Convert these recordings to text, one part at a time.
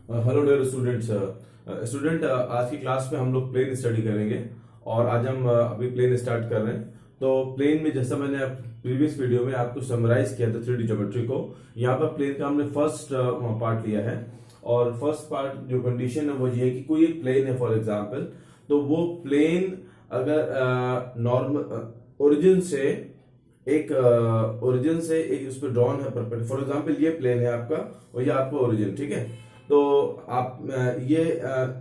Hello dear students. आज की class में हम लोग प्लेन स्टडी करेंगे और आज हम अभी प्लेन स्टार्ट कर रहे हैं। तो प्लेन में जैसा मैंने प्रीवियस वीडियो में आपको समराइज किया था 3D ज्योमेट्री को, यहाँ पर प्लेन का हमने फर्स्ट पार्ट लिया है। और फर्स्ट पार्ट जो कंडीशन है वो ये है कि कोई एक प्लेन है फॉर एग्जांपल, तो वो प्लेन अगर नॉर्मल ओरिजिन से एक उस पर ड्रॉन है परपेंडिकुलर। फॉर एग्जांपल ये प्लेन है आपका और ये आपका ओरिजिन, ठीक है। तो आप ये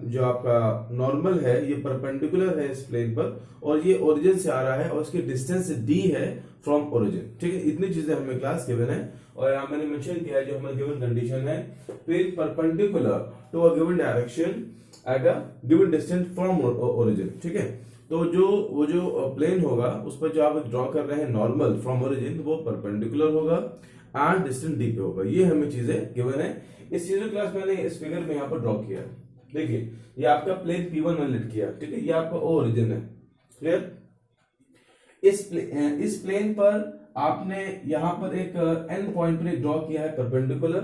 जो आपका नॉर्मल है ये परपेंडिकुलर है इस प्लेन पर और ये ओरिजिन से आ रहा है और इसकी डिस्टेंस डी है फ्रॉम ओरिजिन, ठीक है। इतनी चीजें हमें क्लास गिवन है और यहाँ मैंने मेंशन किया है जो हमारी गिवन कंडीशन है, plane perpendicular to a given direction at a given distance from origin, ठीक है। तो वो जो प्लेन होगा उस पर जो आप ड्रॉ कर रहे हैं नॉर्मल फ्रॉम ओरिजिन, वो परपेंडिकुलर होगा एंड डिस्टेंस डी पे होगा। ये हमें चीजें गिवन है। इस चीज क्लास मैंने इस फिगर में यहाँ पर ड्रॉ किया। देखिए ये आपका प्लेन P1 मैंने लिट किया, ठीक है। ये आपका ओरिजिन है, क्लियर। इस प्लेन पर आपने यहाँ पर एक एन पॉइंट पर ड्रॉ किया है परपेंडिकुलर,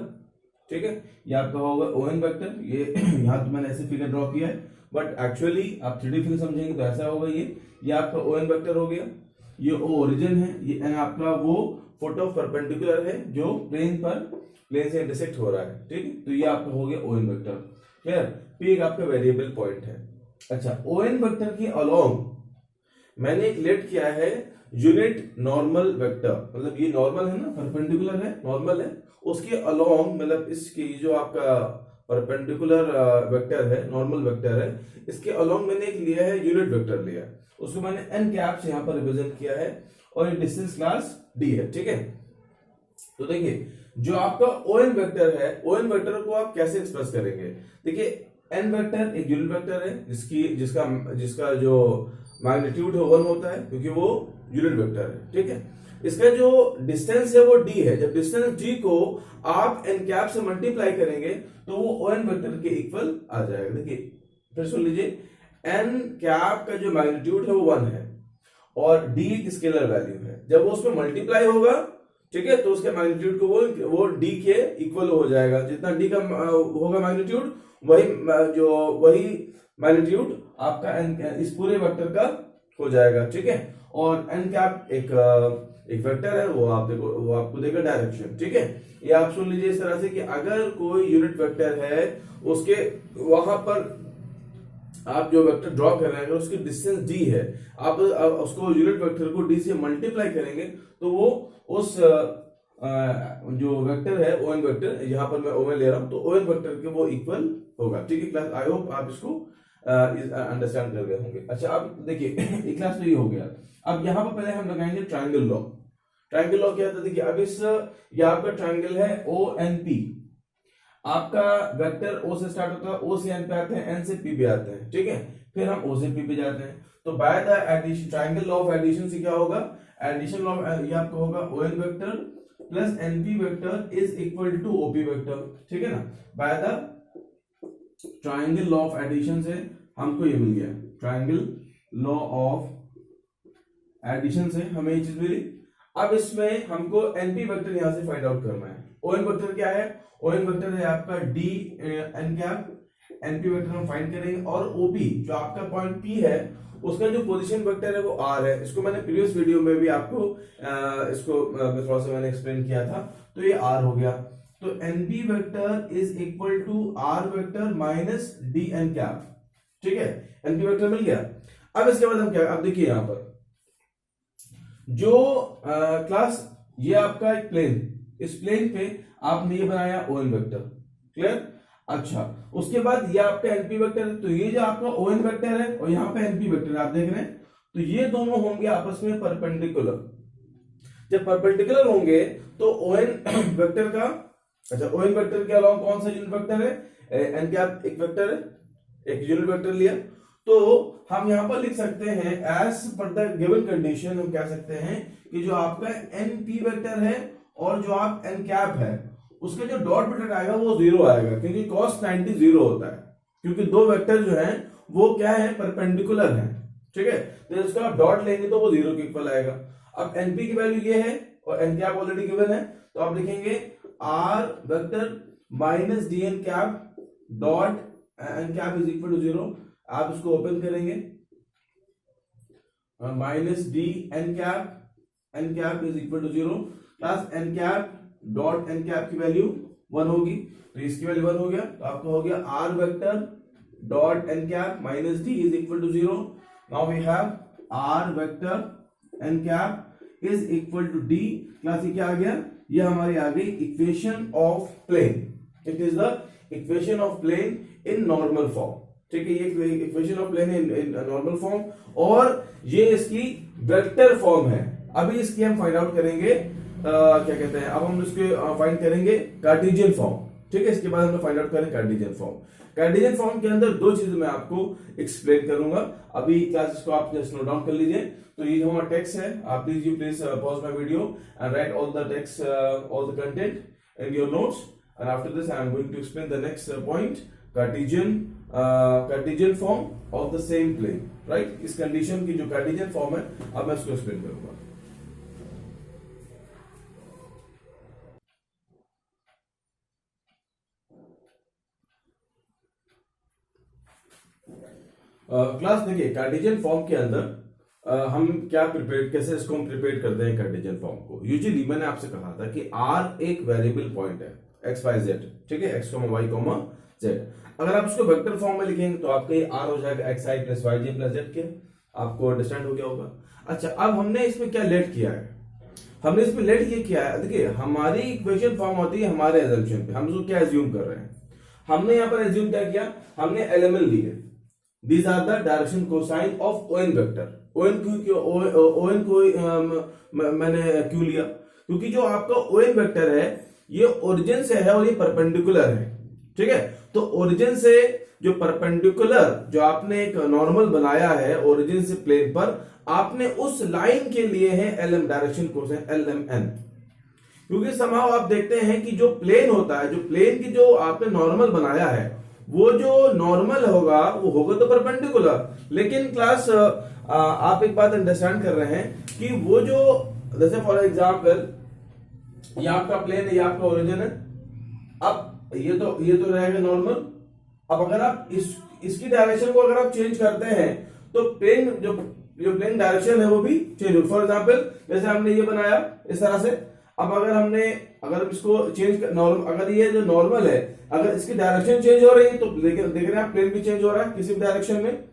ठीक है। ये आपका होगा ON वेक्टर। ये यहाँ तो मैंने ऐसे फिगर ड्रॉ किया है, बट एक्चुअली आप 3D फिगर समझेंगे तो ऐसा होगा। ये आपका ON वेक्टर हो गया, ये O ओरिजिन है, ये N आपका वो फुट ऑफ परपेंडिकुलर है जो प्लेन से इंटरसेक्ट हो रहा है, ठीक है। तो ये आपका हो गया ON वेक्टर, क्लियर। P एक आपका वेरिएबल पॉइंट है। अच्छा, ON वेक्टर के अलोंग मैंने एक लेट किया है यूनिट नॉर्मल वेक्टर, मतलब ये नॉर्मल है ना, परपेंडिकुलर है, नॉर्मल है, उसके अलोंग मतलब इसकी जो आपका परपेंडिकुलर वेक्टर है, नॉर्मल वेक्टर है, इसके अलोंग मैंने एक लिया है यूनिट वेक्टर लिया है, उसको मैंने n कैप से यहां पर रिप्रेजेंट किया है और ये डिस्टेंस क्लास d है, ठीक है। तो देखिए जो आपका ON वेक्टर है, ON वेक्टर को आप कैसे एक्सप्रेस करेंगे। देखिए n वेक्टर एक यूनिट वेक्टर है जिसका जो मैग्नीट्यूड है 1 होता है क्योंकि वो यूनिट वेक्टर है, ठीक है। इसका जो डिस्टेंस है वो d है। जब डिस्टेंस d को आप n कैप से मल्टीप्लाई करेंगे तो वो ON वेक्टर के इक्वल आ जाएगा। देखिए फिर सुन लीजिए, n कैप का जो मैग्नीट्यूड है वो 1 है और d एक स्केलर वैल्यू है। जब वो उसमें मल्टीप्लाई होगा, ठीक है, तो उसके मैग्नीट्यूड को वो d के इक्वल हो जाएगा। जितना d का होगा मैग्नीट्यूड, वही मैग्नीट्यूड आपका इस पूरे वेक्टर का हो जाएगा, ठीक है। और n कैप एक वेक्टर है, वो आपको देगा डायरेक्शन, ठीक है। ये आप सुन लीजिए इस तरह से कि अगर कोई यूनिट वेक्टर है, उसके वहां पर आप जो वेक्टर ड्रॉ कर रहे हैं अगर उसकी डिस्टेंस d है, आप उसको यूनिट वेक्टर को d से मल्टीप्लाई करेंगे तो वो उस जो वेक्टर है ON वेक्टर, यहाँ पर मैं ON ले रहा हूं, तो ON वेक्टर के वो इक्वल होगा, ठीक है क्लास। आई होप आप इसको अंडरस्टैंड कर गए होंगे। अच्छा अब देखिए एक क्लास तो ये हो गया। अब यहाँ पर पहले हम लगाएंगे ट्राइंगल लॉ। ट्राइंगल लॉ क्या था, देखिए अब ये आपका ट्राइंगल है ONP। आपका वेक्टर O से स्टार्ट होता है, O से N पे आते हैं, N से P पे आते हैं, ठीक है। फिर हम O से P पे जाते हैं। तो by the addition, triangle law of addition से क्या होगा, एडिशन लॉ ये आपका होगा ON vector plus NP vector is equal to OP vector, ठीक है ना। By the triangle law of addition से हमको ये मिल गया, ट्राइंगल लॉ ऑफ एडिशन से हमें ये चीज मिली। अब इसमें हमको NP वेक्टर यहां से फाइंड आउट करना है। ON वेक्टर क्या है, ON वेक्टर है आपका d n cap, NP vector हम फाइंड करेंगे और OP जो आपका पॉइंट P है उसका जो पोजीशन वेक्टर है वो R है। इसको मैंने प्रीवियस वीडियो में भी आपको इसको थोड़ा सा मैंने एक्सप्लेन किया था, तो ये R हो गया। तो NP vector is equal to R vector minus DN cap, ठीक है। NP वेक्टर मिल गया। अब इसके बाद हम क्या, अब देखिए यहां पर जो क्लास ये आपका एक प्लेन, इस प्लेन पे आपने ये बनाया ON वेक्टर, क्लियर। अच्छा उसके बाद ये आपका NP वेक्टर है, तो ये जो आपका ON वेक्टर है और यहाँ पे NP वेक्टर आप देख रहे हैं, तो ये दोनों होंगे आपस में परपेंडिकुलर। जब परपेंडिकुलर होंगे तो ON वेक्टर का, अच्छा ON वेक्टर के अलावा कौन सा यूनिट वेक्टर है, n कैप एक वेक्टर है, एक यूनिट वेक्टर लिया, तो हम यहां पर लिख सकते हैं as per the given condition हम कह सकते हैं कि जो आपका NP वेक्टर है और जो आप n कैप है उसका जो डॉट प्रोडक्ट आएगा वो 0 आएगा, क्योंकि cos 90 0 होता है, क्योंकि दो वेक्टर जो हैं वो क्या है, परपेंडिकुलर हैं, ठीक है। तो इसका आप डॉट लेंगे तो वो 0 के इक्वल आएगा। अब NP की वैल्यू ये है और n कैप ऑलरेडी गिवन है, तो आप लिखेंगे R vector minus DN cap dot N cap is equal to 0, आप इसको ओपन करेंगे, minus D N cap is equal to 0 plus N cap dot N cap की वैल्यू 1 होगी, तो इसकी वैल्यू 1 हो गया, तो आपका हो गया R vector dot N cap minus D is equal to 0। Now we have R vector N cap is equal to D plus ये क्या आ गया, ये हमारी आ गई equation of plane, it is the equation of plane in normal form, ठीक है, ये equation of plane in normal form, और ये इसकी वेक्टर फॉर्म है। अभी इसकी हम फाइंड आउट करेंगे क्या कहते हैं, अब हम इसको फाइंड करेंगे कार्टेशियन फॉर्म, ठीक है, इसके बाद हम फाइंड आउट करेंगे कार्टेशियन फॉर्म। कार्टेशियन फॉर्म के अंदर दो चीजें मैं आपको एक्सप्लेन करूंगा, अभी क्लासेस को आप जस्ट नोट डाउन कर लीजिए। तो ये जो हमारा टेक्स्ट है, आप please pause my video and write all the text, all the content in your notes, and after this I am going to explain the next point, Cartesian form of the same plane, right. इस condition की जो Cartesian form है, अब मैं इसको explain करूंगा। Class देखिए, Cartesian form के अंदर हम क्या प्रिपेयर, कैसे इसको हम प्रिपेयर करते हैं कार्टेशियन फॉर्म को। यूजुअली मैंने आपसे कहा था कि आर एक वेरिएबल पॉइंट है, एक्स वाई जेड, ठीक है, एक्स वाई जेड। अगर आप उसको वेक्टर फॉर्म में लिखेंगे तो आपका ये आर हो जाएगा x I plus Y J plus Z के, आपको अंडरस्टैंड हो गया होगा। अच्छा, अब हमने इसमें क्या लेट किया है, हमने इसमें लेट ये किया है, देखिए हमारी इक्वेशन फॉर्म होती है हमारे एजम्पशन पे, हम उसको क्या एज्यूम कर रहे हैं, हमने यहाँ पर एज्यूम क्या किया, हमने एलिमेंट लिए, these are the direction cosine of ON vector। ON को मैंने क्यों लिया, क्योंकि जो आपका ON वेक्टर है ये ओरिजिन से है और ये परपेंडिकुलर है, ठीक है। तो ओरिजिन से जो परपेंडिकुलर जो आपने एक नॉर्मल बनाया है ओरिजिन से प्लेन पर, आपने उस लाइन के लिए है LM डायरेक्शन कोसाइन LMN, क्योंकि समाव आप देखते हैं कि जो प्लेन होता है, जो प्लेन की जो आपने नॉर्मल बनाया है, वो जो नॉर्मल होगा वो होगा तो परपेंडिकुलर, लेकिन क्लास आप एक बात अंडरस्टैंड कर रहे हैं कि वो जो, जैसे फॉर एग्जांपल ये आपका प्लेन है, ये आपका ओरिजिन है, अब ये तो रहेगा नॉर्मल। अब अगर आप इसकी डायरेक्शन को अगर आप चेंज करते हैं तो प्लेन जो प्लेन डायरेक्शन है वो भी चेंज हो। फॉर एग्जांपल जैसे हमने ये बनाया इस तरह से, अब अगर इसको चेंज अगर ये जो नॉर्मल है, अगर इसकी डायरेक्शन चेंज हो रही है तो देख रहे हैं आप, प्लेन भी चेंज हो रहा है किसी भी डायरेक्शन में,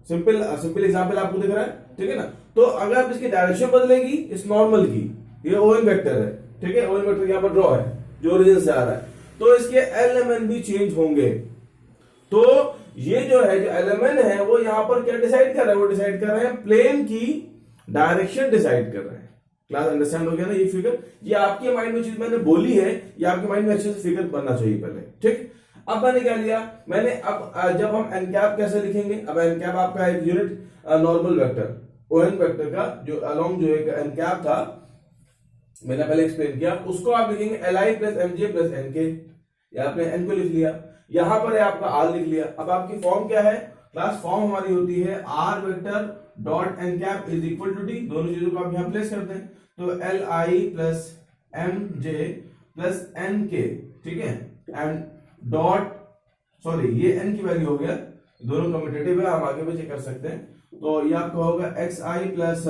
सिंपल एग्जांपल आपको दिख रहा है, ठीक है ना। तो अगर आप इसकी डायरेक्शन बदलेंगी इस नॉर्मल की, ये ON वेक्टर है, ठीक है, ON वेक्टर यहाँ पर ड्रॉ है जो ओरिजिन से आ रहा है, तो इसके LMN भी चेंज होंगे। तो ये जो है जो LMN है वो यहाँ पर क्या डिसाइड कर रहा है, वो डिसाइड कर रहे हैं प्लेन की डायरेक्शन डिसाइड कर रहे हैं। क्लास अंडरस्टैंड हो गया ना, ये फिगर, ये आपके माइंड में चीज मैंने बोली है, ये आपके माइंड में अच्छे से फिगर बनना चाहिए पहले, ठीक। अब मैंने क्या लिया, मैंने अब जब हम एन कैप कैसे लिखेंगे, अब एन कैप आपका एक unit normal vector ON vector का जो अलोंग जो एक एन कैप था, मैंने पहले एक्सप्लेन किया, उसको आप लिखेंगे Li plus MJ plus NK, या आपने N को लिख लिया, यहां पर है आपका R लिख लिया। अब आपकी फॉर्म क्या है, क्लास फॉर्म हमारी होती है R vector dot N cap is equal to D, दोनों चीजों को आप यहां प्लेस करते हैं, तो Li plus MJ plus NK, ठीक है, एंड डॉट, सॉरी ये n की वैल्यू हो गया, दोनों कम्यूटेटिव है, हम आगे भी चेक कर सकते हैं, तो ये आपका होगा xi plus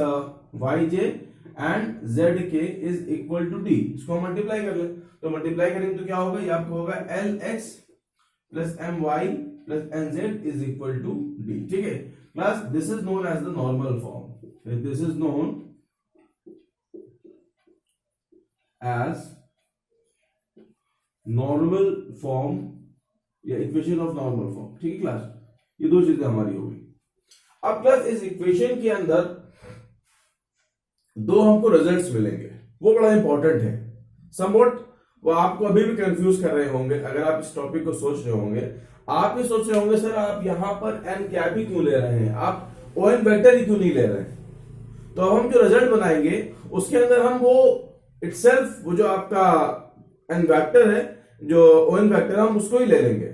yj and zk is equal to d, इसको मल्टीप्लाई कर ले, तो मल्टीप्लाई करेंगे तो क्या होगा, ये आपको होगा lx plus my plus nz is equal to d, ठीक है। Plus this is known as the normal form, this is known as normal form या इक्वेशन ऑफ नॉर्मल फॉर्म, ठीक है क्लास, ये दो चीजें हमारी होगी। अब प्लस इस इक्वेशन के अंदर दो हमको रिजल्ट्स मिलेंगे, वो बड़ा इंपॉर्टेंट है समवॉट, वो आपको अभी भी कंफ्यूज कर रहे होंगे। अगर आप इस टॉपिक को सोच रहे होंगे, आप ये सोच रहे होंगे सर आप यहां पर एन कैप ही क्यों ले रहे हैं, आप ON वेक्टर ही क्यों नहीं ले रहे हैं। तो अब हम जो रिजल्ट बनाएंगे उसके अंदर हम वो इटसेल्फ, वो जो आपका एन वेक्टर है, जो ON वेक्टर हम उसको ही ले लेंगे,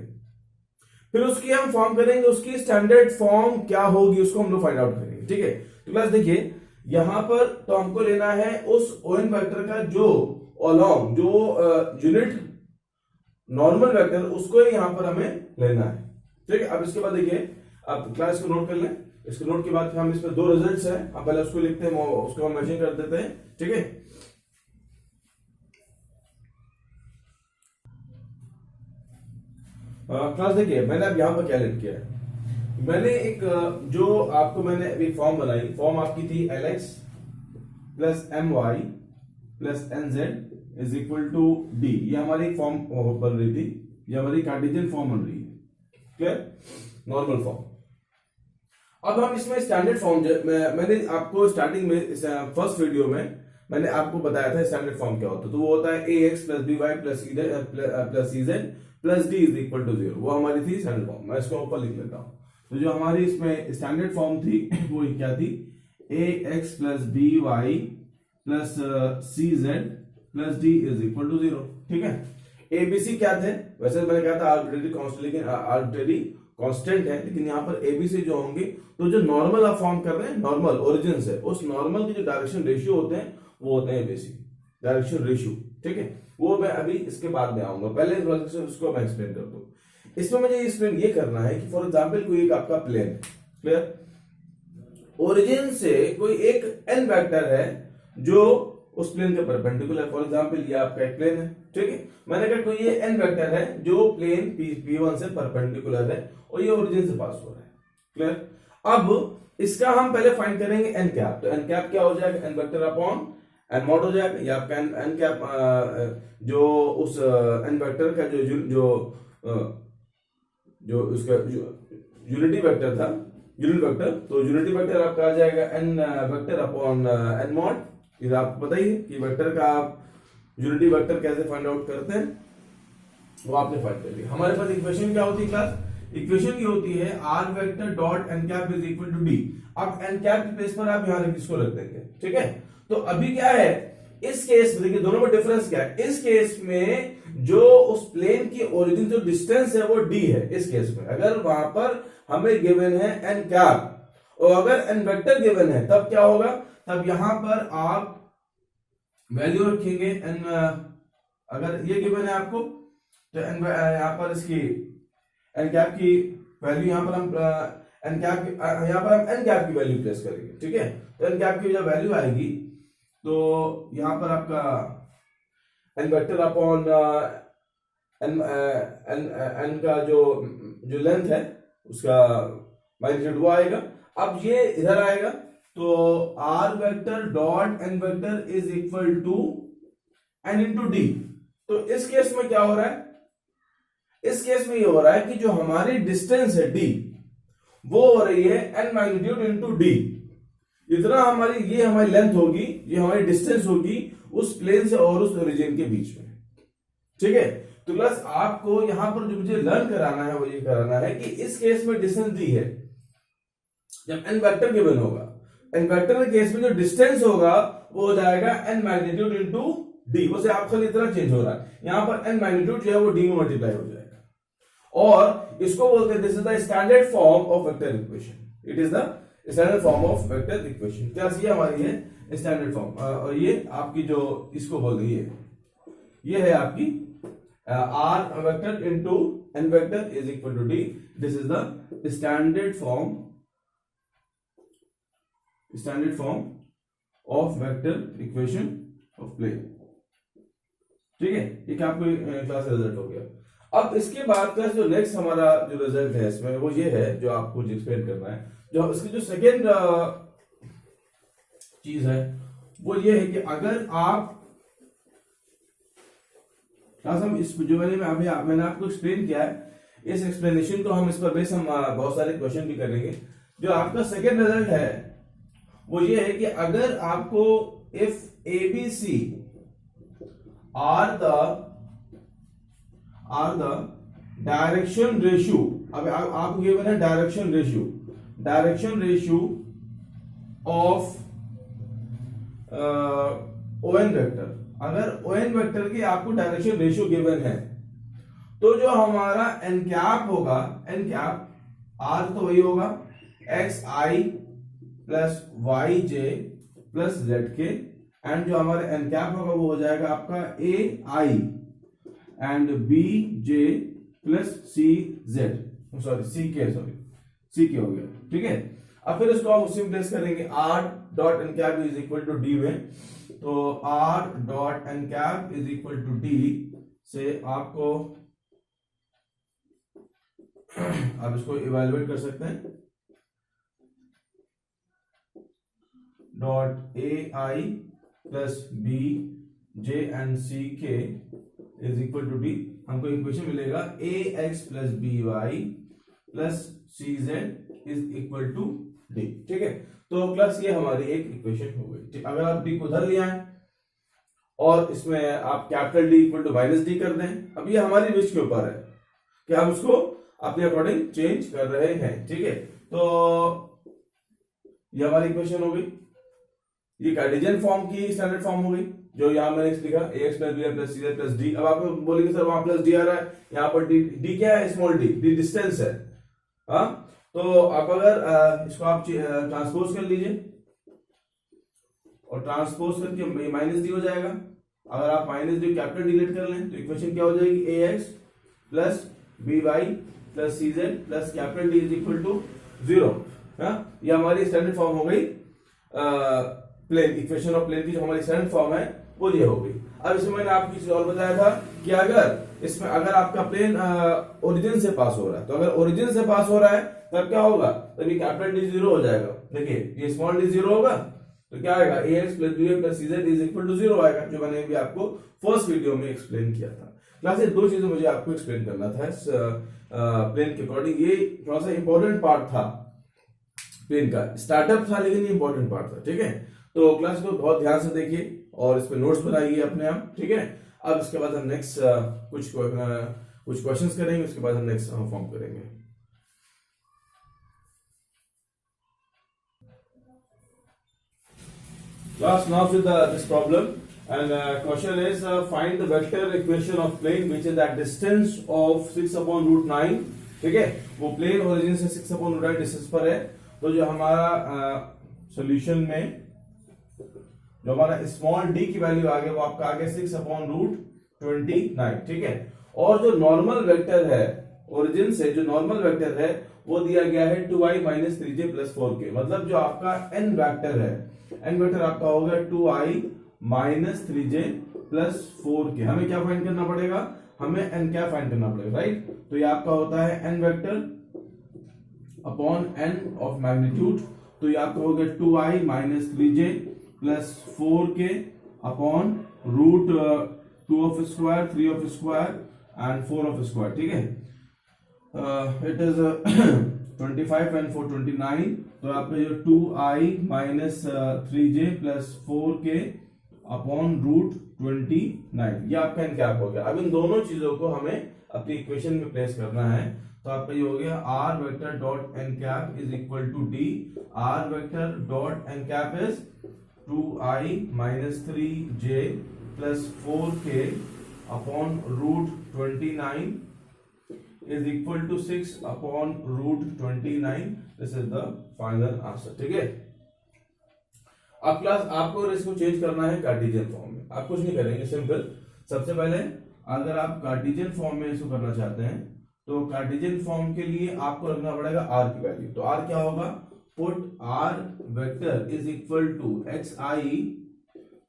फिर उसकी हम फॉर्म करेंगे, उसकी स्टैंडर्ड फॉर्म क्या होगी उसको हम लोग फाइंड आउट करेंगे, ठीक है। तो क्लास देखिए यहां पर तो हमको लेना है उस ON वेक्टर का जो अलोंग जो यूनिट नॉर्मल वेक्टर उसको ही यहां पर हमें लेना है। ठीक है, अब इसके बाद देखिए, अब क्लास को नोट कर लें। इसको नोट के बाद हम इसमें 2 रिजल्ट्स हैं, अब पहले उसको लिखते हैं, उसको हम मैचिंग कर देते हैं। ठीक है, क्लास देखिए, मैंने अब यहां पर क्या लिख किया है, मैंने एक जो आपको मैंने अभी फॉर्म बनाई, फॉर्म आपकी थी LX plus MY plus NZ is equal to D। ये हमारी फॉर्म बन रही थी, ये हमारी कार्टेशियन फॉर्म बन रही है। Clear, normal form. अब हम इसमें स्टैंडर्ड फॉर्म, मैंने आपको स्टार्टिंग में फर्स्ट वीडियो में मैंने आपको बताया था स्टैंडर्ड फॉर्म क्या होता है। तो वो होता है AX plus BY plus CZ plus D is equal to 0। वो हमारी थी स्टैंडर्ड फॉर्म। मैं इसको ऊपर लिख लेता हूं। तो जो हमारी इसमें स्टैंडर्ड फॉर्म थी वो क्या थी, AX plus BY plus CZ plus D is equal to 0। ठीक है, ABC क्या थे, वैसे मैंने कहा था आर्बिट्रेरी कांस्टेंट, लेकिन आर्बिट्रेरी कांस्टेंट है, लेकिन यहाँ पर ABC जो होंगे, तो जो नॉर्मल आप फॉर्म कर रहे हैं, नॉर्मल ओरिजिन से, उस नॉर्मल के जो डायरेक्शन रेशियो होते हैं वो होते हैं ABC, डायरेक्शन रेशियो। ठीक है, वो मैं अभी इसके बाद में आऊंगा, पहले उसको मैं एक्सप्लेन कर दूं। इसमें मुझे एक्सप्लेन ये करना है कि फॉर एग्जांपल कोई एक आपका प्लेन, क्लियर, ओरिजिन से कोई एक n वेक्टर है जो उस प्लेन के परपेंडिकुलर, फॉर एग्जांपल ये आपका एक प्लेन है। ठीक है, मैंने कहा कोई ये n वेक्टर है जो प्लेन P1 से परपेंडिकुलर है और ये ओरिजिन से पास हो रहा है। क्लियर, अब इसका हम पहले फाइंड करेंगे n कैप। तो n कैप क्या हो जाएगा, n vector upon n mod हो जाएगा। या आपका n कैप जो उस n वेक्टर का जो उसका यूनिटी वेक्टर था, यूनिट वेक्टर, तो यूनिटी वेक्टर आपका आ जाएगा n vector upon n mod. ये आपको बताइए कि वेक्टर का आप यूनिटी वेक्टर कैसे फाइंड आउट करते हैं, वो आपने फाइंड कर लिया। हमारे पास इक्वेशन क्या होती है क्लास, इक्वेशन ये होती है r vector dot n cap is equal to d। अब n कैप के प्लेस पर आप यहां इसको रख देंगे। ठीक है, तो अभी क्या है, इस केस में देखिए दोनों में डिफरेंस क्या है। इस केस में जो उस प्लेन की ओरिजिन जो डिस्टेंस है वो d है। इस केस में अगर वहां पर हमें गिवन है n कैप और अगर n वेक्टर गिवन है, तब क्या होगा, तब यहां पर आप वैल्यू रखेंगे n, अगर ये गिवन है आपको तो n यहां पर इसकी n कैप की वैल्यू, यहां पर हम n कैप, यहां पर हम n कैप की वैल्यू प्लेस करेंगे। ठीक है, तो n कैप की जब वैल्यू आएगी तो यहां पर आपका n वेक्टर अपॉन n का जो लेंथ है उसका मैग्नीट्यूड वो आएगा। अब ये इधर आएगा तो r vector dot n vector is equal to n into D. तो इस केस में क्या हो रहा है, इस केस में ये हो रहा है कि जो हमारी डिस्टेंस है d वो हो रही है n मैग्नीट्यूड इंटू डी। इतना हमारी, ये हमारी लेंथ होगी, ये हमारी डिस्टेंस होगी उस प्लेन से और उस ओरिजिन के बीच में। ठीक है, तो प्लस आपको यहां पर जो मुझे लर्न कराना है वो ये कराना है कि इस केस में डिस्टेंस दी है, जब n वेक्टर गिवन होगा, n वेक्टर के केस में जो डिस्टेंस होगा वो हो जाएगा n मैग्नीट्यूड इंटू डी। वैसे आप खाली इतना चेंज हो रहा है, यहां पर n मैग्नीट्यूड जो है वो d में मल्टीप्लाई हो जाएगा, और इसको बोलते हैं this is the standard form of vector equation. It is the standard form of vector equation. क्या ये हमारी है स्टैंडर्ड फॉर्म, और ये आपकी जो इसको बोल रही है, ये है आपकी r vector into n vector is equal to d। This is the standard form of vector equation of plane. ठीक है, ये क्या आपको क्लास रिजल्ट हो गया। अब इसके बाद का जो नेक्स्ट हमारा जो रिजल्ट है इसमें वो ये है जो आपको एक्सप्लेन करना है। जो इसकी जो सेकेंड चीज है वो ये है कि अगर आप हम इस जो मैंने आपको एक्सप्लेन किया है, इस एक्सप्लेनेशन को हम इस पर बेस हम बहुत सारे क्वेश्चन भी करेंगे। जो आपका सेकेंड रिजल्ट है वो ये है कि अगर आपको if ABC are the direction ratio, अब आपको ये बना direction ratio of ON vector. अगर ON वेक्टर की आपको डायरेक्शन रेशियो गिवन है तो जो हमारा n कैप होगा, n कैप r तो वही होगा xi plus yj plus zk, and जो हमारा n कैप होगा वो हो जाएगा आपका ai and B J plus C Z, sorry C के हो गया, ठीक है। अब फिर इसको हम उसी में प्लेस करेंगे, R dot N cap is equal to D में, तो R dot N cap is equal to D से आपको आप इसको इवेलुएट कर सकते हैं, dot A I plus B J and C K is equal to D, हमको इक्वेशन मिलेगा A X plus B Y plus C Z is equal to D, ठीक है। तो प्लस ये हमारी एक इक्वेशन हो गई, ठीक। अगर आप डी को उधर ले आए और इसमें आप capital D equal to minus D कर दें, अब ये हमारी विश के ऊपर है कि हम उसको अपने अकॉर्डिंग चेंज कर रहे हैं, ठीक है। तो ये हमारी इक्वेशन हो गई, ये कार्टेशियन फॉर्म की स्टैंडर्ड फॉर्म हो गई, जो यहाँ मैंने लिखा A X plus B plus C plus D. अब आप बोलेंगे सर वहां प्लस डी आ रहा है, यहाँ पर डी, डी क्या है, स्मॉल डी, डी डिस्टेंस है, हाँ। तो आप अगर इसको आप ट्रांसपोज कर लीजिए और ट्रांसपोज करके माइनस डी हो जाएगा। अगर आप माइनस डी कैपिटल डिलीट कर लें तो इक्वेशन क्या हो जाएगी, A X plus B Y plus C Z plus capital D is equal to 0, हाँ। ये हमारी स्टैंडर्ड फॉर्म हो गई, प्लेन इक्वेशन ऑफ प्लेन की जो हमारी स्टैंडर्ड फॉर्म है वो ये हो गई। अब इसमें मैंने आपको चीज और बताया था कि अगर इसमें अगर आपका प्लेन ओरिजिन से पास हो रहा है, तो अगर ओरिजिन से पास हो रहा है तब क्या होगा, तब ये कैपिटल डी 0 हो जाएगा। देखिए ये स्मॉल डी 0 होगा तो क्या आएगा, A X plus B plus C Z is equal to 0 आएगा, जो मैंने भी आपको फर्स्ट वीडियो में एक्सप्लेन किया था। क्लास ये दो चीजें मुझे आपको एक्सप्लेन करना था प्लेन के अकॉर्डिंग, ये थोड़ा सा इंपॉर्टेंट पार्ट था प्लेन का, स्टार्टअप था लेकिन ये इंपॉर्टेंट पार्ट था, ठीक है। तो क्लास को बहुत ध्यान से देखिए और इस पे नोट्स बनाइए अपने आप, ठीक है। अब इसके बाद हम नेक्स्ट कुछ क्वेश्चंस करेंगे, उसके बाद हम नेक्स्ट फॉर्म करेंगे। Class, now with this problem, and question is find the vector equation of plane which is at distance of 6 upon root 9, ठीक है। वो प्लेन ओरिजिन से 6 upon root 9 डिस्टेंस पर है। तो जो हमारा सॉल्यूशन में जो हमारा स्मॉल डी की वैल्यू आ गया वो आपका आ गया 6 अपॉन रूट 29, ठीक है। और जो नॉर्मल वेक्टर है ओरिजिन से, जो नॉर्मल वेक्टर है वो दिया गया है 2i minus 3j plus 4k, मतलब जो आपका n वेक्टर है, n वेक्टर आपका होगा 2i minus 3j plus 4k। हमें क्या फाइंड करना पड़ेगा, हमें n क्या फाइंड करना पड़ेगा, राइट। तो ये आपका होता है n vector upon n of magnitude, तो ये आपका हो गया 2i minus 3j plus 4k upon root 2 of square, 3 of square and 4 of square, ठीक है। इट इज 25 एंड 4 29, तो आपका जो 2i minus 3j plus 4k upon root 29, ये आपका एन कैप हो गया। अब इन दोनों चीजों को हमें अपनी इक्वेशन में प्लेस करना है, तो आपका ये हो गया R vector dot N cap is equal to D, R vector dot N cap is 2i minus 3j plus 4k upon root 29 is equal to 6 upon root 29. This is the final answer, ठीक है। अब class आपको इसको change करना है Cartesian form में। आप कुछ नहीं करेंगे, सिंपल। सबसे पहले अगर आप कार्टेशियन फॉर्म में इसको करना चाहते हैं तो कार्टेशियन फॉर्म के लिए आपको रखना पड़ेगा आर की वैल्यू। तो आर क्या होगा, put R vector is equal to X I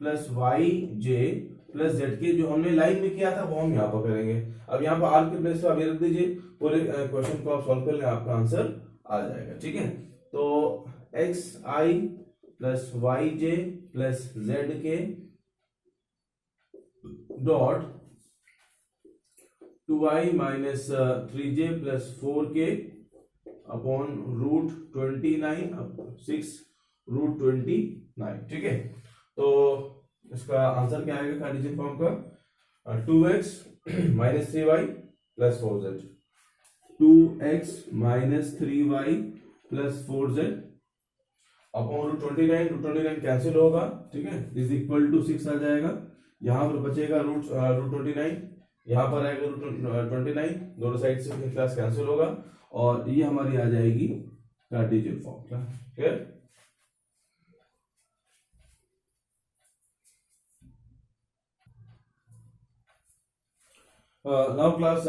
plus Y J plus Z K, जो हमने लाइन में किया था वो हम यहाँ पर करेंगे। अब यहाँ पर आर के प्लेस पे आप ये रख दीजिए, पूरे क्वेश्चन को आप सॉल्व कर लें, आपका आंसर आ जाएगा, ठीक है। तो X I plus Y J plus Z K dot 2i minus 3j plus 4k upon root 29 6 root 29, ठीक है। तो इसका आंसर क्या आएगा कार्टेशियन फॉर्म का, 2x minus 3y plus 4z, 2x minus 3y plus 4z upon root 29 cancel होगा, ठीक है, इज इक्वल टू 6 आ जाएगा। यहां पर बचेगा रूट 29, यहां पर आएगा रूट 29, दोनों साइड से क्लास कैंसिल होगा और ये हमारी आ जाएगी Cartesian form, clear. Now class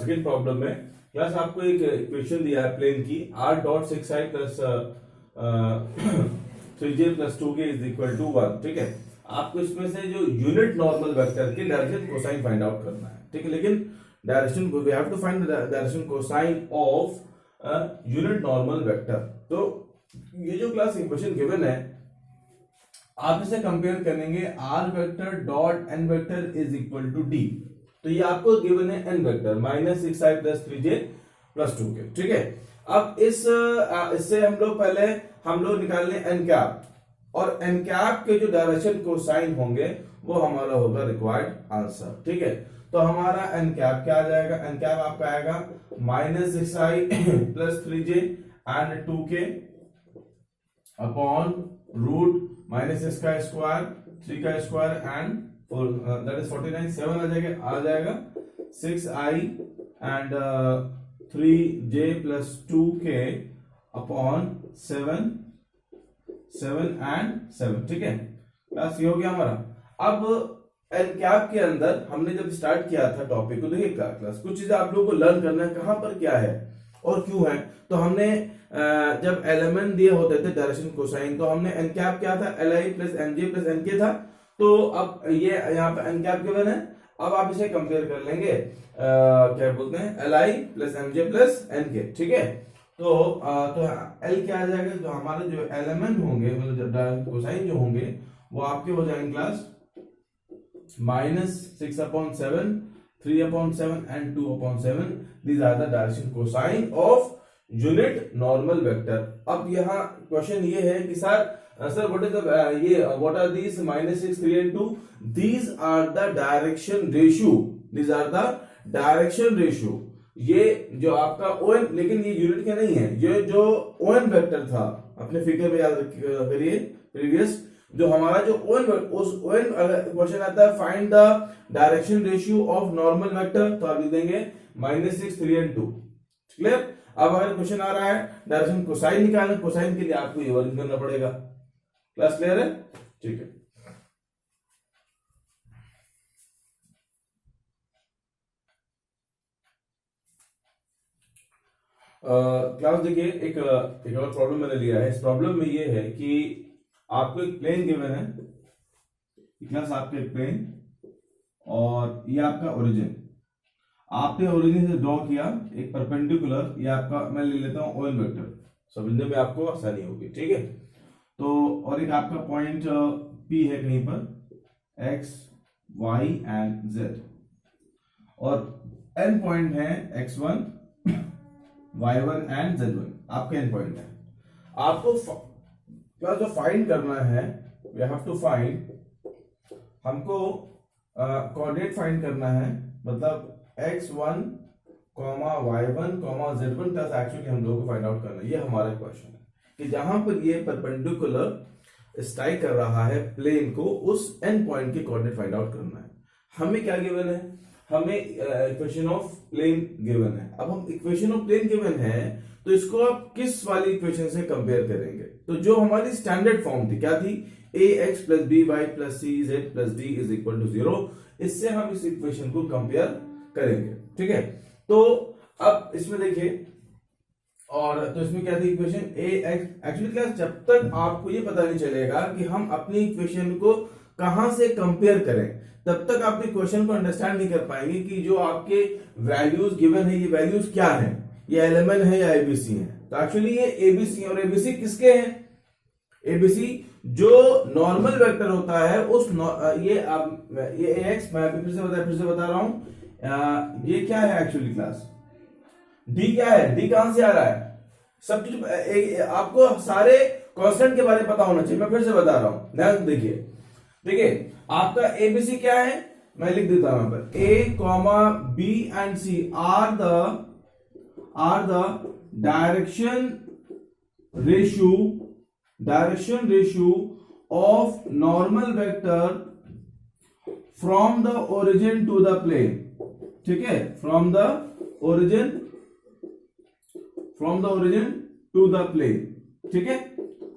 second problem में क्लास आपको एक इक्वेशन दिया है प्लेन की r dot 6i plus 3j plus 2k is equal to 1। ठीक है, आपको इसमें से जो यूनिट नॉर्मल वेक्टर की डायरेक्शन कोसाइन फाइंड आउट करना है। ठीक है, लेकिन direction we have to find the direction cosine of unit normal vector. तो ये जो क्लास इक्वेशन गिवन है, आप इसे कंपेयर करेंगे r vector dot n vector is equal to d। तो ये आपको गिवन है n vector minus 6i plus 3j plus 2k। ठीक है, अब इससे हम लोग निकाल लें n कैप, और n कैप के जो डायरेक्शन कोसाइन होंगे वो हमारा होगा रिक्वायर्ड आंसर। ठीक है, तो हमारा n कैप क्या आ जाएगा, n कैप आपका आएगा minus 6i plus 3j and 2k upon root minus इसका स्क्वायर 3 का स्क्वायर एंड दैट इज 49 7 आ जाएगा 6i and 3j plus 2k upon 7 and 7। ठीक है, बस ये हो गया हमारा। अब एन कैप के अंदर हमने जब स्टार्ट किया था टॉपिक को, देखिए क्लास कुछ चीजें आप लोगों को लर्न करना है, कहां पर क्या है और क्यों है। तो हमने जब एलिमेंट दिए होते थे डायरेक्शन कोसाइन, तो हमने एन कैप क्या था, li plus N J plus N K था। तो अब ये यहाँ पे एन कैप गिवन है, अब आप इसे कंपेयर कर लेंगे क्या बोलते हैं li plus M J plus N K. ठीक है, तो एल क्या आ जाएगा, तो हमारे जो एलिमेंट होंगे मतलब डायरेक्शन कोसाइन जो होंगे वो आपके हो जाएंगे class minus 6/7 3/7 and 2/7। These are the direction cosine of unit normal vector. अब यहाँ क्वेश्चन ये है कि sir what are these minus 6 3 and 2, these are the direction ratio, these are the direction ratio. ये जो आपका ON, लेकिन ये यूनिट का नहीं है, ये जो ON वेक्टर था अपने फिगर में याद करिए प्रीवियस, जो हमारा जो ON क्वेश्चन आता है find the direction ratio of normal vector, तो आप लिख देंगे माइनस 6 3 एंड 2। क्लियर। अब अगर क्वेश्चन आ रहा है डायरेक्शन कोसाइन निकालना, कोसाइन के लिए आपको ये वर्क करना पड़ेगा। क्लास क्लियर है? ठीक है। क्लास देखिए एक और प्रॉब्लम मैंने लिया है। इस प्रॉब्लम में ये है कि आपको एक प्लेन गिवन है, क्लास आपका एक प्लेन, और ये आपका ओरिजिन, आपने ओरिजिन से ड्रॉ किया एक परपेंडिकुलर, ये आपका मैं ले लेता हूं ON वेक्टर, समझने में आपको आसानी होगी। ठीक है, तो और एक आपका पॉइंट P है कहीं पर x y एंड z, और n पॉइंट है x1 y1 एंड z1, आपका n पॉइंट है। आपको क्या जो फाइंड करना है, वी हैव टू फाइंड, हमको कोऑर्डिनेट फाइंड करना है, मतलब x1, y1, z1 plus actually हम लोगों को फाइंड आउट करना है। ये हमारा क्वेश्चन है कि जहां पर ये परपेंडिकुलर स्ट्राइक कर रहा है प्लेन को, उस एंड पॉइंट के कोऑर्डिनेट फाइंड आउट करना है। हमें क्या गिवन है, हमें इक्वेशन ऑफ प्लेन गिवन है। अब हम इक्वेशन ऑफ प्लेन गिवन है, तो इसको आप किस वाली इक्वेशन से कंपेयर करेंगे, तो जो हमारी स्टैंडर्ड फॉर्म थी क्या थी, ax plus by plus cz plus d is equal to 0, इससे हम इस इक्वेशन को कंपेयर करेंगे। ठीक है, तो अब इसमें देखिए, और तो इसमें क्या थी इक्वेशन ax। एक्चुअली क्लास जब तक आपको ये पता नहीं चलेगा कि हम अपनी इक्वेशन को कहां से कंपेयर करें, तब तक आप इक्वेशन को अंडरस्टैंड नहीं कर पाएंगे कि जो आपके वैल्यूज गिवन है, ये वैल्यूज क्या है, ये एलिमेंट है या एबीसी है। तो एक्चुअली ये एबीसी, और एबीसी किसके हैं, एबीसी जो नॉर्मल वेक्टर होता है उस ये ax, मैं फिर से बता रहा हूं, ये क्या है एक्चुअली क्लास, डी क्या है, डी कहां से आ रहा है, सब कुछ आपको सारे कांस्टेंट के बारे में पता होना चाहिए। मैं फिर से बता रहा हूं, ध्यान देखिए आपका एबीसी क्या है, मैं लिख देता हूं यहां पर, a, b and c are the direction ratio of normal vector from the origin to the plane. ठीक है, from the origin to the plane. ठीक है,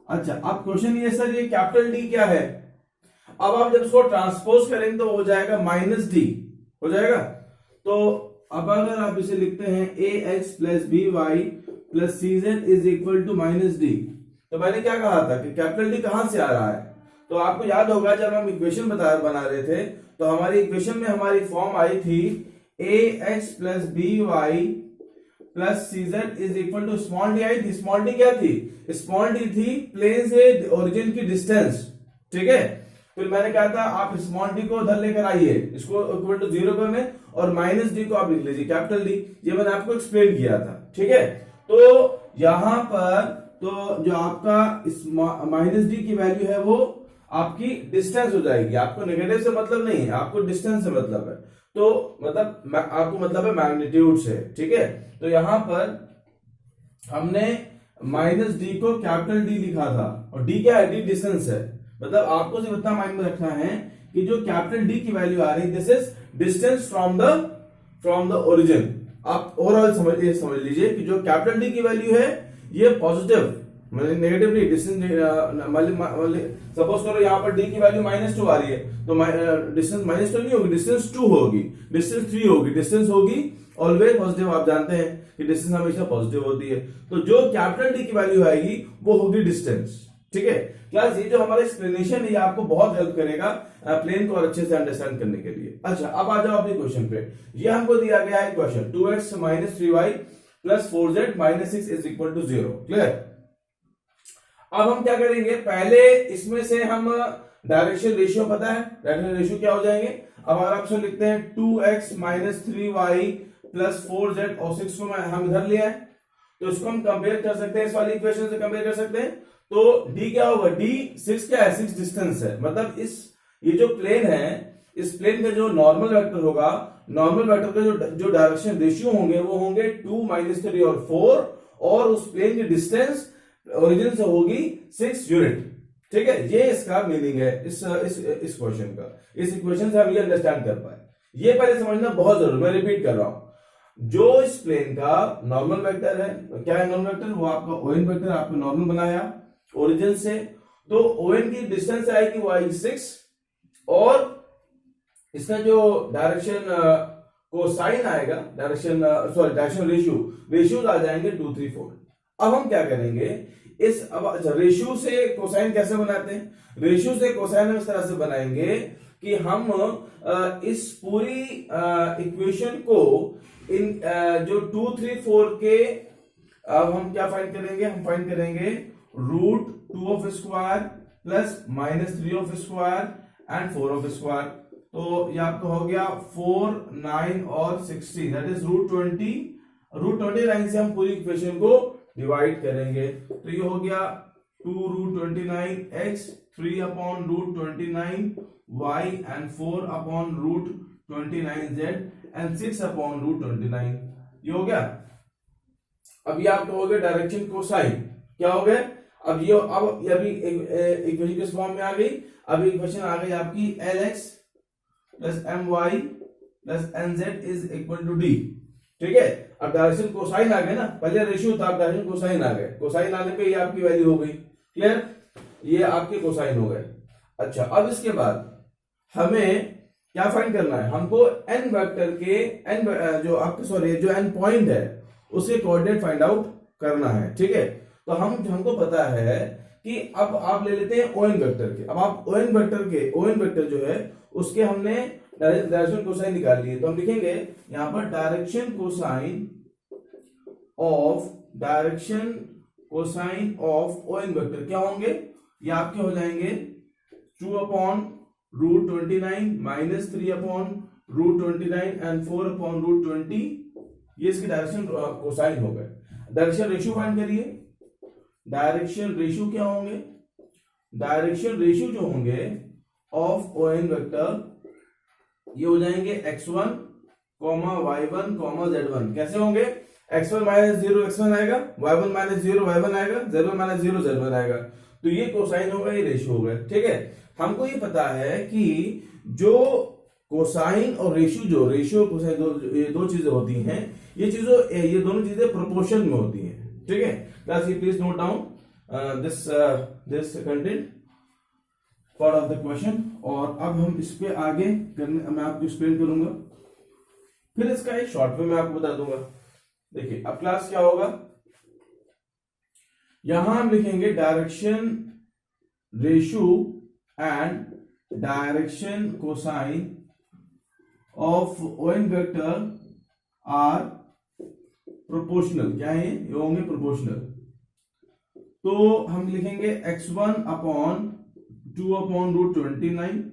अच्छा अब क्वेश्चन ये सर, ये कैपिटल डी क्या है, अब आप जब इसको ट्रांसपोज करेंगे तो हो जाएगा माइनस डी हो जाएगा। तो अब अगर आप इसे लिखते हैं A X plus B Y plus C Z is equal to minus D, तो मैंने क्या कहा था कि कैपिटल डी कहां से आ रहा है? तो आपको याद होगा जब हम इक्वेशन बना रहे थे तो हमारी इक्वेशन में हमारी फॉर्म आई थी A X plus B Y plus C Z is equal to small D आई थी। स्मॉल डी क्या थी? स्मॉल डी थी प्लेन से ओरिजिन की डिस्टेंस, ठीक है। फिर मैंने कहा था आप स्मॉल डी को उधर लेकर आइए, इसको इक्वल टू 0 करने, और माइनस डी को आप लिख लीजिए कैपिटल डी। ये मैंने आपको एक्सप्लेन किया था, ठीक है। तो यहां पर तो जो आपका माइनस डी की वैल्यू है वो आपकी डिस्टेंस हो जाएगी। आपको नेगेटिव से मतलब नहीं है, आपको डिस्टेंस से मतलब है। तो मतलब आपको मतलब है मैग्नीट्यूड से, ठीक है। तो यहां पर हमने माइनस डी को कैपिटल डी लिखा था, और डी क्या है? डी डिस्टेंस है। मतलब आपको सिर्फ इतना माइंड में रखना है कि जो कैपिटल डी की वैल्यू आ रही, this is distance from the origin. आप ओवरऑल समझ लीजिए कि जो कैपिटल डी की वैल्यू है ये पॉजिटिव, मतलब नेगेटिव नहीं। डिस्टेंस सपोज करो यहाँ पर डी की वैल्यू -2 आ रही है, तो डिस्टेंस -2 नहीं होगी, डिस्टेंस 2 होगी, डिस्टेंस 3 होगी, डिस्टेंस होगी ऑलवेज पॉजिटिव। आप जानते हैं कि डिस्टेंस हमेशा पॉजिटिव होती है। तो जो कैपिटल डी की वैल्यू आएगी वो होगी डिस्टेंस, ठीक है। क्लास, ये जो हमारा एक्सप्लेनेशन है ये आपको बहुत हेल्प करेगा प्लेन को और अच्छे से अंडरस्टैंड करने के लिए। अच्छा, अब आ जाओ अपने क्वेश्चन पे। ये हमको दिया गया है question 2x - 3y plus 4z - 6 is equal to 0। Clear? अब हम क्या करेंगे, पहले इसमें से हम डायरेक्शन रेशियो पता है, डायरेक्शन रेशियो क्या हो जाएंगे। अब अगर आप लिखते हैं 2x - 3y प्लस 4z और 6 को हम इधर लिया है, तो इसको हम कंपेयर कर सकते हैं, इस वाली इक्वेशन से कंपेयर कर सकते हैं। तो d क्या होगा? d 6 क्या है? 6 डिस्टेंस है। मतलब ये जो प्लेन है, इस प्लेन का जो नॉर्मल वेक्टर होगा, नॉर्मल वेक्टर का जो डायरेक्शन रेशियो होंगे वो होंगे 2 - 3 और 4, और उस प्लेन की डिस्टेंस ओरिजिन से होगी 6 यूनिट, ठीक है। ये इसका मीनिंग है इस क्वेश्चन का। इस इक्वेशन से हम ये अंडरस्टैंड कर पाए, ये पहले समझना बहुत जरूरी। मैं रिपीट कर रहा हूं, जो इस प्लेन का नॉर्मल वेक्टर है, क्या है नॉर्मल वेक्टर? वो आपका ओएन वेक्टर आपने नॉर्मल बनाया ओरिजिन से, तो ओएन की डिस्टेंस आएगी वो आएगी 6, और इसका जो डायरेक्शन कोसाइन आएगा, डायरेक्शन रेशियोज आ जाएंगे 2, 3, 4। अब हम क्या करेंगे, अब रेशियो से कोसाइन कैसे बनाते हैं? रेशियो से कोसाइन हम इस तरह से बनाएंगे कि हम इस पूरी इक्वेशन को इन जो 2, 3, 4 के, अब हम क्या फाइंड करेंगे? हम फाइंड करेंगे √2 of square plus -3 of square and 4 of square. तो ये आपका हो गया 4, 9 और 16, दैट इज √29 से हम पूरी इक्वेशन को डिवाइड करेंगे। तो ये हो गया 2√29x, 3/√29y and 4/√29z and 6/√29। ये हो गया। अब ये आपका हो गया डायरेक्शन कोसाइन। क्या हो गया? अब ये अभी इक्वेशन किस फॉर्म में आ गई? अभी इक्वेशन आ गई आपकी LX plus MY plus NZ is equal to D, ठीक है। अब डायरेक्शन कोसाइन आ गए ना, पहले रेशियो था, डायरेक्शन कोसाइन आ गए। कोसाइन आने पे ये आपकी वैल्यू हो गई। क्लियर? ये आपके कोसाइन हो गए। अच्छा, अब इसके बाद हमें क्या फाइंड करना है? हमको n वेक्टर के जो n पॉइंट है उसके कोऑर्डिनेट फाइंड आउट करना है, ठीक है। तो हमको पता है कि अब आप ले लेते हैं ON वेक्टर के। अब आप ON वेक्टर जो है उसके हमने डायरेक्शन कोसाइन निकाल लिए। तो हम लिखेंगे यहां पर direction cosine of ON vector क्या होंगे? ये आपके हो जाएंगे 2/√29 - 3/√29 एंड 4/√20। ये इसके डायरेक्शन कोसाइन हो गए। डायरेक्शन रेशियो फाइंड करिए। डायरेक्शन रेशियो क्या होंगे? डायरेक्शन रेशियो जो होंगे ऑफ ON वेक्टर ये हो जाएंगे x1, y1, z1। कैसे होंगे? x1 - 0 x1 आएगा, y1 - 0 y1 आएगा, z1 - 0 z1 आएगा। तो ये कोसाइन हो गए, ये रेशियो हो गए, ठीक है। हमको ये पता है कि जो कोसाइन और रेशियो कोसाइन ये दो चीजें होती हैं, ये दोनों चीजें प्रोपोर्शन में होती हैं, ठीक है। क्लास, ये please note down this content part of the question. और अब हम इस पे आगे मैं आपको एक्सप्लेन करूंगा। फिर इसका एक शॉर्ट में मैं आपको बता दूंगा। देखिए अब क्लास क्या होगा, यहां हम लिखेंगे direction ratio and direction cosine of O N vector are proportional. क्या है ये होंगे प्रोपोर्शनल। तो हम लिखेंगे x1 upon 2 upon root 29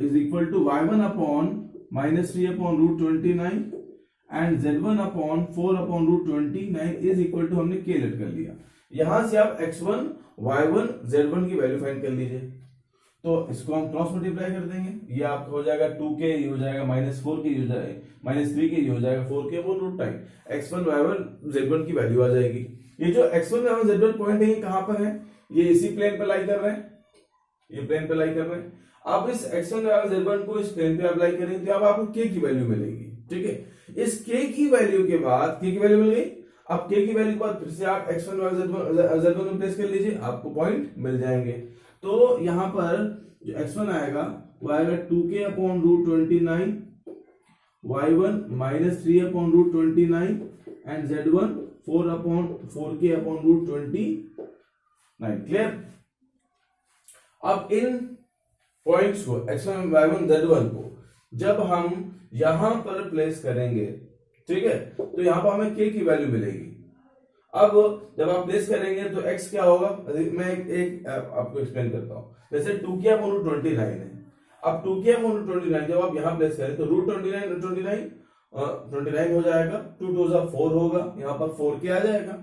is equal to y1 upon -3 upon root 29 and z1 upon 4 upon root 29 is equal to हमने k लेट कर लिया। यहां से आप x1 y1 z1 की वैल्यू फाइंड कर लीजिए। तो इसको हम क्रॉस मल्टीप्लाई कर देंगे, ये आपका हो जाएगा 2k, ये हो जाएगा -4k, ये हो जाएगा -3k, ये हो जाएगा 4k upon root time x1 y1 z1 की वैल्यू आ जाएगी। ये जो x1 y1 z1 पॉइंट है ये कहां पर है, ये इसी प्लेन पे लाई कर रहे हैं, ये प्लेन पे लाई कर रहे हैं। अब इस x1 y1 z1 को इस प्लेन पे अप्लाई करेंगे तो अब आपको k की वैल्यू मिलेगी। ठीक है, इस k की वैल्यू के बाद k की वैल्यू मिल गई। अब k की वैल्यू के बाद फिर से आप x1 y1 z1 में प्लेस कर लीजिए, आपको पॉइंट मिल जाएंगे। तो यहां पर जो x1 आएगा वो आएगा 2k upon root 29, y1 -3 upon root 29 and z1 4k upon root 29। Clear. अब इन पॉइंट्स को x1 y1 z1 को जब हम यहां पर प्लेस करेंगे, ठीक है, तो यहां पर हमें k की वैल्यू मिलेगी। अब जब आप प्लेस करेंगे तो x क्या होगा, मैं एक आपको एक्सप्लेन करता हूं। जैसे 2k अपॉन रूट 29 है, अब 2k अपॉन रूट 29 जब आप यहां प्लेस करें तो रूट 29 हो जाएगा, 2 2 4 होगा, यहां पर 4k आ जाएगा।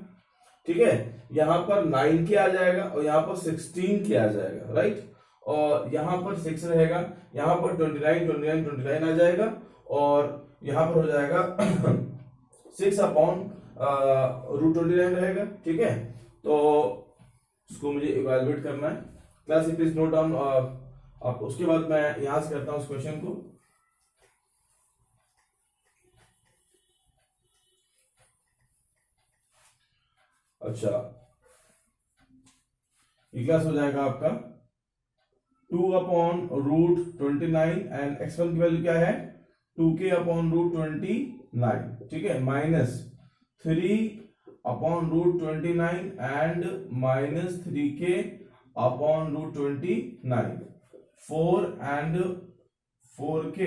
ठीक है, यहां पर 9k आ जाएगा और यहां पर 16k आ जाएगा, राइट। और यहां पर 6 रहेगा, यहां पर 29 आ जाएगा और यहां पर हो जाएगा 6 अपॉन रूट 29 रहेगा। ठीक है, तो इसको मुझे इवैल्यूएट करना है। Class please note down. अब उसके बाद मैं यहां से करता हूं इस क्वेश्चन को। अच्छा, ये क्लास हो जाएगा आपका 2 अपॉन रूट 29 एंड x1 की वैल्यू क्या है 2k अपॉन रूट 29। ठीक है, -3 upon root 29 and -3k upon root 29, 4 and 4k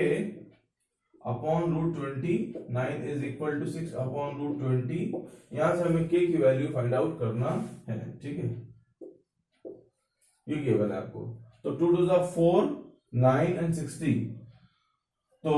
upon root 29 is equal to 6 upon root 20। यहां से हमें k की वैल्यू फाइंड आउट करना है। ठीक है, ये गिवन है आपको। तो 2 2 4 9 एंड 60, तो